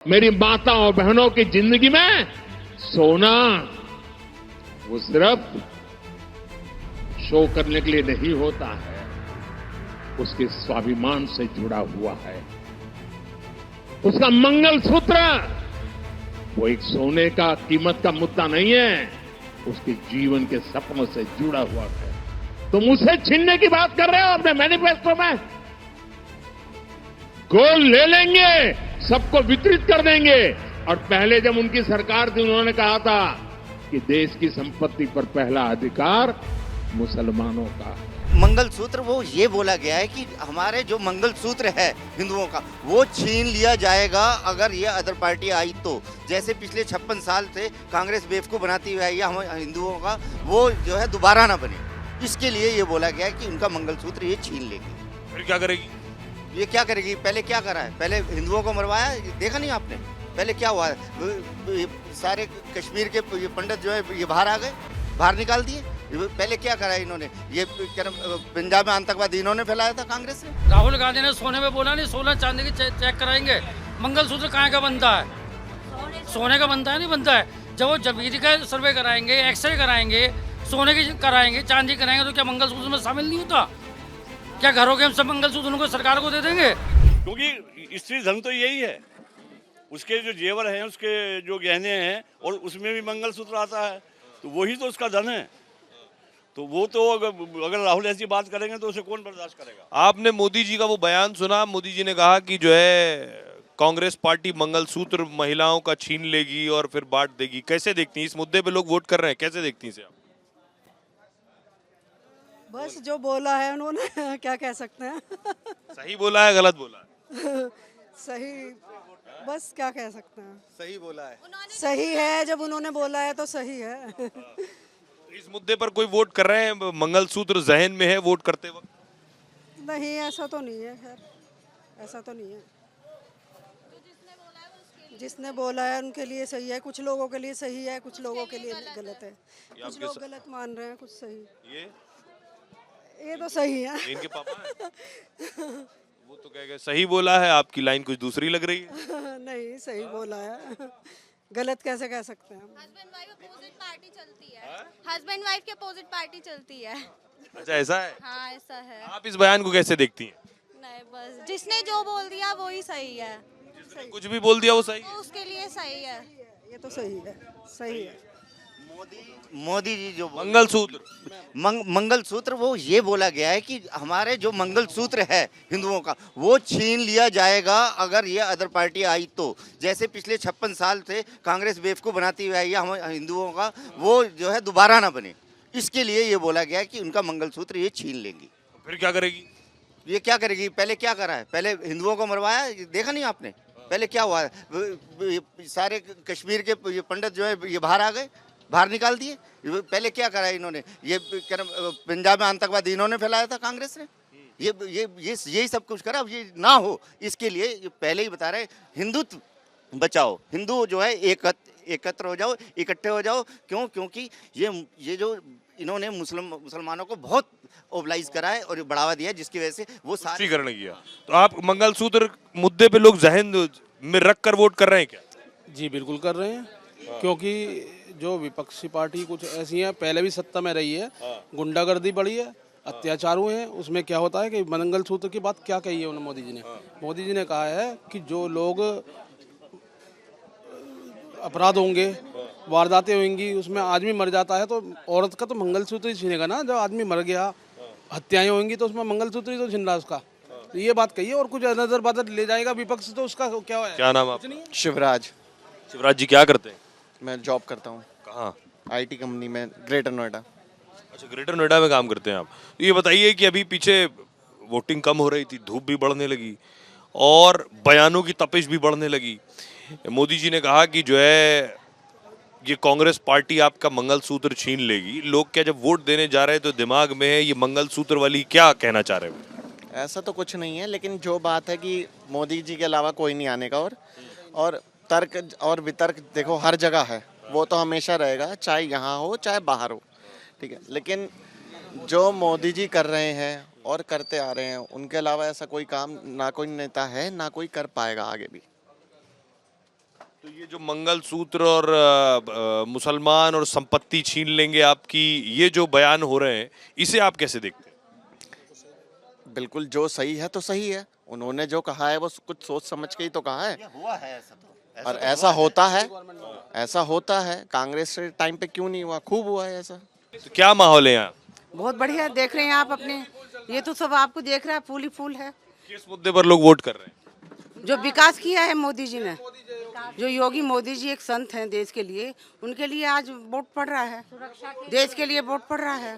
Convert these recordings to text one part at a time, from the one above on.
मेरी माता और बहनों की जिंदगी में सोना वो सिर्फ शो करने के लिए नहीं होता है, उसके स्वाभिमान से जुड़ा हुआ है। उसका मंगलसूत्र वो एक सोने का कीमत का मुद्दा नहीं है, उसके जीवन के सपनों से जुड़ा हुआ है। तुम उसे छीनने की बात कर रहे हो अपने मैनिफेस्टो में। गोल्ड ले लेंगे, सबको वितरित कर देंगे। और पहले जब उनकी सरकार थी उन्होंने कहा था कि देश की संपत्ति पर पहला अधिकार मुसलमानों का। मंगलसूत्र वो ये बोला गया है कि हमारे जो मंगलसूत्र है हिंदुओं का वो छीन लिया जाएगा अगर ये अदर पार्टी आई तो। जैसे पिछले 56 साल से कांग्रेस बेवकूफ बनाती हुई आई है हम हिंदुओं का, वो जो है दोबारा ना बने, इसके लिए ये बोला गया है कि उनका मंगलसूत्र ये छीन लेगी। फिर क्या करेगी? ये क्या करेगी? पहले क्या करा है? पहले हिंदुओं को मरवाया, देखा नहीं आपने? पहले क्या हुआ है? सारे कश्मीर के ये पंडित जो है ये बाहर आ गए, बाहर निकाल दिए। पहले क्या करा है इन्होंने? ये पंजाब में आतंकवादी इन्होंने फैलाया था कांग्रेस ने। राहुल गांधी ने सोने में बोला नहीं, सोना चांदी की चेक कराएंगे। मंगलसूत्र कहाँ का बनता है? सोने का बनता है, नहीं बनता है। जब वो जमीन का सर्वे कराएंगे, एक्सरे कराएंगे, सोने की कराएंगे, चांदी कराएंगे, तो क्या मंगलसूत्र में शामिल नहीं होता? क्या घरों के हम सब मंगलसूत्र उनको सरकार को दे देंगे? क्योंकि स्त्री धन तो यही है, उसके जो जेवर हैं, उसके जो गहने हैं, और उसमें भी मंगलसूत्र आता है, तो वही तो उसका धन है। तो वो तो अगर राहुल ऐसी बात करेंगे तो उसे कौन बर्दाश्त करेगा? आपने मोदी जी का वो बयान सुना? मोदी जी ने कहा कि जो है कांग्रेस पार्टी मंगलसूत्र महिलाओं का छीन लेगी और फिर बांट देगी। कैसे देखती हैं इस मुद्दे पे? लोग वोट कर रहे हैं, कैसे देखती हैं इसे आप? बस जो बोला है उन्होंने क्या कह सकते हैं। सही बोला है, गलत बोला है? सही, बस क्या कह सकते हैं। सही बोला है। सही है, जब उन्होंने बोला है तो सही है। इस मुद्दे पर कोई वोट कर रहे हैं? मंगलसूत्र जहन में है वोट करते वक्त? नहीं, ऐसा तो नहीं है। खैर, ऐसा तो नहीं है। जिसने बोला है उनके लिए सही है, कुछ लोगों के लिए सही है, कुछ लोगों के लिए गलत है। कुछ लोग गलत मान रहे हैं, कुछ सही। ये तो सही है। इनके पापा हैं? वो तो कह गए सही बोला है, आपकी लाइन कुछ दूसरी लग रही है। नहीं, सही बोला है। गलत कैसे कह सकते हैं हम? हस्बैंड वाइफ अपोजिट पार्टी चलती है। हस्बैंड वाइफ की अपोजिट पार्टी चलती है। अच्छा, ऐसा है? हाँ, ऐसा है। आप इस बयान को कैसे देखती हैं? नहीं, बस जिसने जो बोल दिया वो ही सही है। जिसने कुछ भी बोल दिया वो सही है? वो उसके लिए सही है। ये तो सही है, सही है। मोदी जी जो मंगलसूत्र मंगलसूत्र वो ये बोला गया है कि हमारे जो मंगलसूत्र है हिंदुओं का वो छीन लिया जाएगा अगर ये अदर पार्टी आई तो। जैसे पिछले 56 साल से कांग्रेस बेवकूफ बनाती हुई आई है हम हिंदुओं का, वो जो है दोबारा ना बने, इसके लिए ये बोला गया है कि उनका मंगलसूत्र ये छीन लेंगी। फिर क्या करेगी? ये क्या करेगी? पहले क्या करा है? पहले हिंदुओं को मरवाया, देखा नहीं आपने? पहले क्या हुआ है? सारे कश्मीर के ये पंडित जो है ये बाहर आ गए, बाहर निकाल दिए। पहले क्या करा है इन्होंने? ये पंजाब में आतंकवादी इन्होंने फैलाया था कांग्रेस ने। ये यही सब कुछ करा। अब ये ना हो इसके लिए ये पहले ही बता रहे, हिंदुत्व बचाओ, हिंदू जो है एकत्र हो जाओ, इकट्ठे हो जाओ। क्यों? क्योंकि ये जो इन्होंने मुसलमानों को बहुत ओबलाइज करा है और बढ़ावा दिया है, जिसकी वजह से वो सारे किया। तो आप मंगलसूत्र मुद्दे पे लोग जहन में रख कर वोट कर रहे हैं क्या? जी बिल्कुल कर रहे हैं, क्योंकि जो विपक्षी पार्टी कुछ ऐसी है, पहले भी सत्ता में रही है, गुंडागर्दी बढ़ी है, अत्याचार हुए हैं। उसमें क्या होता है कि मंगलसूत्र की बात क्या कही है उन्होंने? मोदी जी ने कहा है कि जो लोग अपराध होंगे, वारदातें होंगी, उसमें आदमी मर जाता है तो औरत का तो मंगलसूत्र ही छीनेगा ना। जब आदमी मर गया, हत्याएं होंगी तो उसमें मंगलसूत्र ही तो छीन रहा है उसका। तो ये बात कही है, और कुछ नजर बदल ले जाएगा विपक्ष तो उसका क्या है? क्या नाम आप? शिवराज। शिवराज जी क्या करते हैं? मैं जॉब करता हूँ। कहाँ? आईटी कंपनी में, ग्रेटर नोएडा। अच्छा, ग्रेटर नोएडा में काम करते हैं आप। तो ये बताइए कि अभी पीछे वोटिंग कम हो रही थी, धूप भी बढ़ने लगी और बयानों की तपिश भी बढ़ने लगी। मोदी जी ने कहा कि जो है ये कांग्रेस पार्टी आपका मंगलसूत्र छीन लेगी। लोग क्या जब वोट देने जा रहे हैं तो दिमाग में है ये मंगलसूत्र वाली, क्या कहना चाह रहे हैं? ऐसा तो कुछ नहीं है, लेकिन जो बात है कि मोदी जी के अलावा कोई नहीं आने का, और तर्क और वितर्क देखो हर जगह है, वो तो हमेशा रहेगा, चाहे यहाँ हो चाहे बाहर हो, ठीक है। लेकिन जो मोदी जी कर रहे हैं और करते आ रहे हैं, उनके अलावा ऐसा कोई काम ना कोई नेता है, ना कोई कर पाएगा आगे भी। तो ये जो मंगलसूत्र और मुसलमान और संपत्ति छीन लेंगे आपकी, ये जो बयान हो रहे हैं, इसे आप कैसे देखते हैं? बिल्कुल, जो सही है तो सही है। उन्होंने जो कहा है वो कुछ सोच समझ के ही तो कहा है। हुआ है ऐसा तो, और ऐसा होता है, ऐसा होता है। कांग्रेस के टाइम पे क्यों नहीं हुआ? खूब हुआ है ऐसा। तो क्या माहौल है यहाँ? बहुत बढ़िया देख रहे हैं आप अपने, ये तो सब आपको देख रहा है, फूल ही फूल है। किस मुद्दे पर लोग वोट कर रहे हैं? जो विकास किया है मोदी जी ने, जो योगी मोदी जी एक संत हैं देश के लिए, उनके लिए आज वोट पड़ रहा है, देश के लिए वोट पड़ रहा है।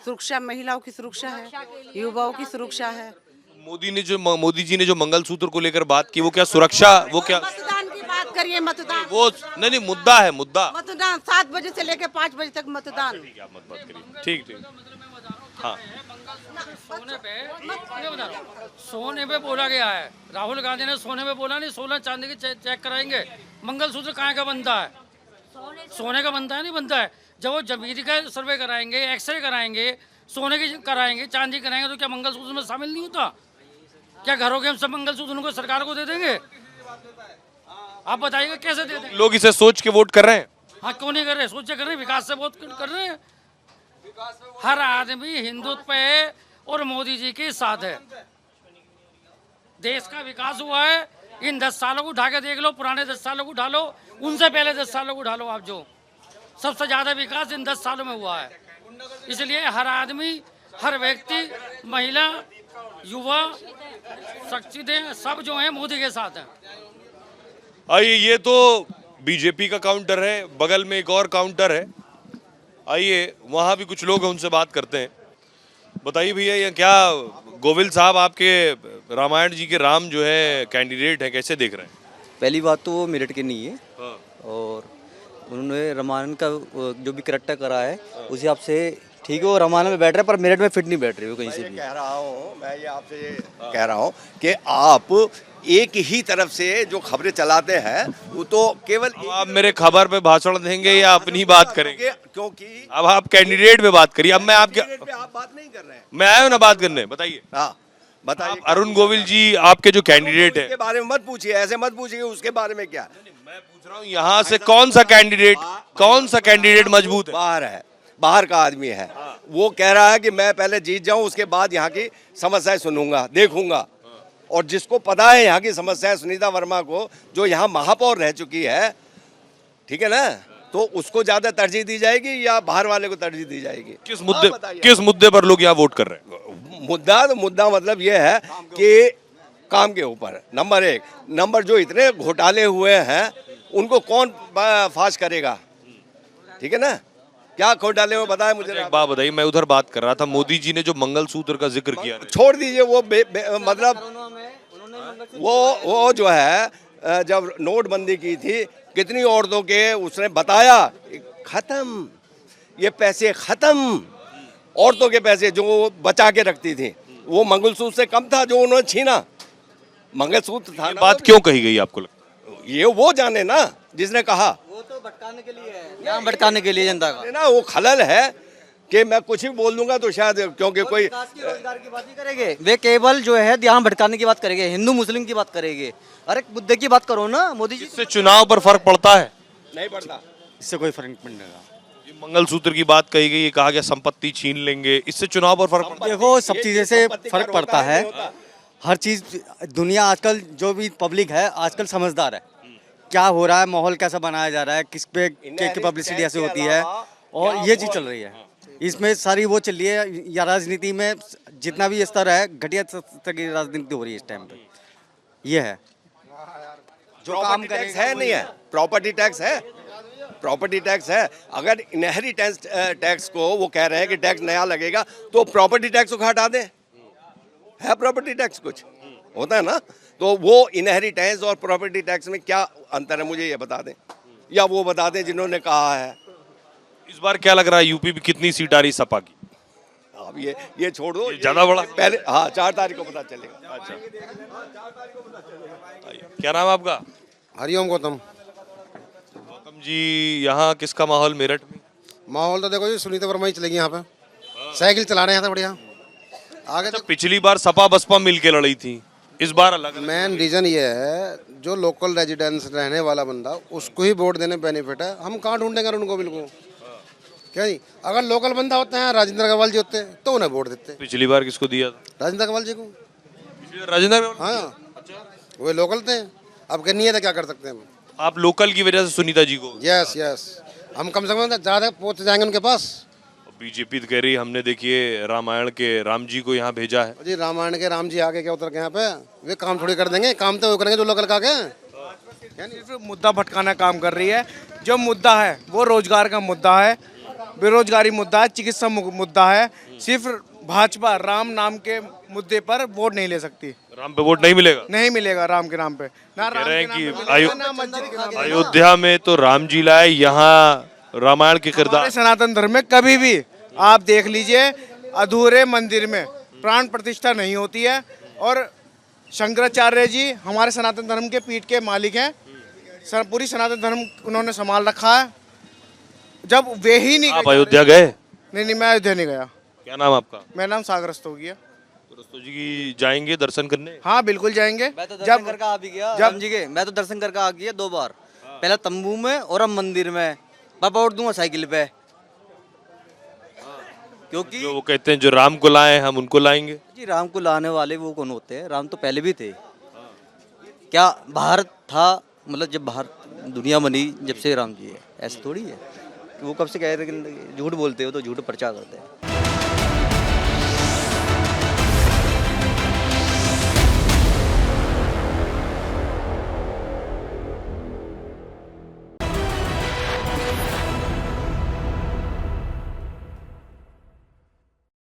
सुरक्षा, महिलाओं की सुरक्षा है, युवाओं की सुरक्षा है। मोदी जी ने जो मंगलसूत्र को लेकर बात की, वो क्या सुरक्षा, वो क्या? मतदान की बात करिए, मतदान, वो नहीं, मुद्दा है, मुद्दा। मतदान 7 बजे से लेकर 5 बजे तक मतदान। मत बात करिए, ठीक। हाँ, सोने पे, मैं बता रहा हूँ, सोने पे बोला गया है, राहुल गांधी ने सोने पे बोला नहीं, सोना चांदी की चेक कराएंगे। मंगलसूत्र कहाँ का बनता है? सोने का बनता है, नहीं बनता है। जब वो जमीरी का सर्वे कराएंगे, एक्सरे कराएंगे, सोने की कराएंगे, चांदी कराएंगे, तो क्या मंगलसूत्र में शामिल नहीं होता? क्या घरों के हम सब मंगलसूत्र उनको सरकार को दे देंगे? आप बताइएगा कैसे दे देंगे? लोग इसे सोच के वोट कर रहे हैं। हाँ, क्यों नहीं कर रहे? सोच के कर रहे हैं, विकास से वोट कर रहे हैं। हर आदमी हिंदुत्व पे और मोदी जी के साथ है। देश का विकास हुआ है, इन 10 सालों को उठा के देख लो, पुराने 10 सालों को उठा लो, उनसे पहले 10 सालों को उठा लो, आप जो सबसे ज्यादा विकास इन 10 सालों में हुआ है। इसलिए हर आदमी, हर व्यक्ति, महिला, युवा, शख्सियतें सब जो हैं मोदी के साथ हैं। आइए, ये तो बीजेपी का काउंटर है, बगल में एक और काउंटर है। आइए, वहां भी कुछ लोग हैं, उनसे बात करते हैं। बताइए भैया, ये क्या गोविंद साहब आपके रामायण जी के राम जो है कैंडिडेट है, कैसे देख रहे हैं? पहली बात तो वो मेरिट की नहीं है, और उन्होंने रामायण का जो भी करेक्टर करा है उस हिसाब से ठीक है, वो रामायण में बैठ रहे हैं, पर मेरिट में फिट नहीं बैठ रहे हो कहीं से भी। मैं ये आपसे कह रहा हूँ कि आप एक ही तरफ से जो खबरें चलाते हैं वो तो केवल आप मेरे खबर पे भाषण देंगे या अपनी बात करेंगे? क्योंकि अब आप कैंडिडेट पे बात करिए। अब मैं आपके, आप बात नहीं कर रहे हैं। मैं आया हूँ ना बात करने। बताइए। हाँ, बताइए। अरुण गोविल जी आपके जो कैंडिडेट है, उसके बारे में मत पूछिए, ऐसे मत पूछिए उसके बारे में क्या। मैं पूछ रहा हूँ यहाँ से कौन सा कैंडिडेट मजबूत है? बाहर है, बाहर का आदमी है। वो कह रहा है कि मैं पहले जीत जाऊं, उसके बाद यहाँ की समस्याएं सुनूंगा, देखूंगा। और जिसको पता है यहाँ की समस्याएं, सुनीता वर्मा को, जो यहाँ महापौर रह चुकी है, ठीक है ना, तो उसको ज्यादा तरजीह दी जाएगी या बाहर वाले को तरजीह दी जाएगी? किस मुद्दे पर लोग यहाँ वोट कर रहे हैं? मुद्दा मतलब ये है कि काम के ऊपर, नंबर 1। नंबर जो इतने घोटाले हुए हैं उनको कौन फाश करेगा? ठीक है ना, क्या घोटाले में बताया मुझे? एक बात बताइए, मैं उधर बात कर रहा था, मोदी जी ने जो मंगलसूत्र का जिक्र किया, छोड़ दीजिए वो मतलब वो जो है जब नोटबंदी की थी, कितनी औरतों के उसने बताया खत्म, ये पैसे खत्म, औरतों के पैसे जो बचा के रखती थी, वो मंगलसूत्र से कम था जो उन्होंने छीना। मंगलसूत्र था। बात क्यों कही गई आपको लगता? ये वो जाने ना जिसने कहा। वो तो भटकाने के लिए है, यहाँ भटकाने के लिए जनता का ना, वो खलल है कि मैं कुछ भी बोल दूंगा तो शायद, क्योंकि कोई रोजगार की बात ही करेंगे, वे केवल जो है यहाँ भटकाने की बात करेंगे, हिंदू मुस्लिम की बात करेंगे। अरे मुद्दे की बात करो ना मोदी जी। इससे चुनाव पर फर्क पड़ता है? नहीं पड़ता, इससे कोई फर्क नहीं पड़ेगा। मंगलसूत्र की बात कही गई, कहा गया संपत्ति छीन लेंगे, इससे चुनाव पर फर्क पड़ता है? देखो, सब चीजें से फर्क पड़ता है। हर चीज, दुनिया आजकल जो भी पब्लिक है आजकल समझदार है, क्या हो रहा है, माहौल कैसा बनाया जा रहा है, किस पे की पब्लिसिटी ऐसे होती है, और ये चीज चल रही है। इसमें सारी वो चल रही है, या राजनीति में जितना भी स्तर है, घटिया स्तर की राजनीति हो रही है इस टाइम पे। ये है जो काम टैक्स है, नहीं है, प्रॉपर्टी टैक्स है, प्रॉपर्टी टैक्स है। अगर इनहेरिटेंस टैक्स को वो कह रहे हैं कि टैक्स नया लगेगा, तो प्रॉपर्टी टैक्स को हटा दें। है प्रॉपर्टी टैक्स कुछ होता है ना, तो वो इनहेरिटेंस और प्रॉपर्टी टैक्स में क्या अंतर है, मुझे ये बता दें, या वो बता दें जिन्होंने कहा है। इस बार क्या लग रहा है, यूपी में कितनी सीट आ रही सपा की? अब ये छोड़ दो, ज्यादा बड़ा पहले, हाँ 4 तारीख को पता चलेगा। अच्छा, क्या नाम है आपका? हरिओम गौतम। गौतम जी, यहाँ किसका माहौल मेरठ में? माहौल तो देखो जी, सुनीता वर्मा ही चलेगी यहाँ पे, साइकिल चला रहे हैं बढ़िया आगे। तो पिछली बार सपा बसपा मिलके लड़ी थी, इस बार अलग अलग मेन रीजन ये है, जो लोकल रेजिडेंस रहने वाला बंदा उसको ही वोट देने बेनिफिट है। हम कहाँ ढूंढेंगे उनको, बिल्कुल क्या जी। अगर लोकल बंदा होते हैं, राजेंद्र अग्रवाल जी होते हैं, तो उन्हें वोट देते। पिछली बार किसको दिया था? राजेंद्र अग्रवाल जी को। पिछली बार राजेंद्र अग्रवाल? हाँ, वो लोकल थे। अब क्या नहीं है तो क्या कर सकते हैं हम। आप लोकल की वजह से सुनीता जी को? यस यस, हम कम से कम ज़्यादा पहुँच जाएंगे उनके पास। बीजेपी तो कह रही हमने देखिए रामायण के राम जी को यहाँ भेजा है। जी रामायण के राम जी आगे क्या उतर के यहाँ पे वे काम थोड़ी कर देंगे, काम तो वो करेंगे जो लोकल का आगे। सिर्फ मुद्दा भटकाना काम कर रही है। जो मुद्दा है वो रोजगार का मुद्दा है, बेरोजगारी मुद्दा है, चिकित्सा मुद्दा है। सिर्फ भाजपा राम नाम के मुद्दे पर वोट नहीं ले सकती। राम पे वोट नहीं मिलेगा? नहीं मिलेगा राम के नाम पे। ना कह राम रहे के हैं नाम कि पे मिलेगा, ना मस्जिद के नाम पे। अयोध्या में तो राम जी लाए, यहाँ रामायण के किरदार। हमारे सनातन धर्म में कभी भी आप देख लीजिए, अधूरे मंदिर में प्राण प्रतिष्ठा नहीं होती है। और शंकराचार्य जी हमारे सनातन धर्म के पीठ के मालिक हैं। पूरी सनातन धर्म उन्होंने संभाल रखा है। जब वे ही नहीं, आप अयोध्या गए? नहीं, मैं अयोध्या नहीं गया। क्या नाम आपका? मेरा नाम सागर रस्तोगी है। तो रस्तोगी जी जाएंगे दर्शन करने? हाँ बिल्कुल जाएंगे। मैं तो दर्शन करके आ भी गया राम जी के। मैं तो दर्शन करके आ गया 2 बार, पहले तंबू में और अब मंदिर में। मैं वोट दूंगा साइकिल पे, क्योंकि जो वो कहते हैं जो राम को लाए हम उनको लाएंगे। जी राम को लाने वाले वो कौन होते हैं? राम तो पहले भी थे। क्या भारत था, मतलब जब भारत दुनिया बनी जब से राम जी है, ऐसे थोड़ी है। वो कब से कह रहे, झूठ बोलते हो तो झूठ प्रचार करते हैं।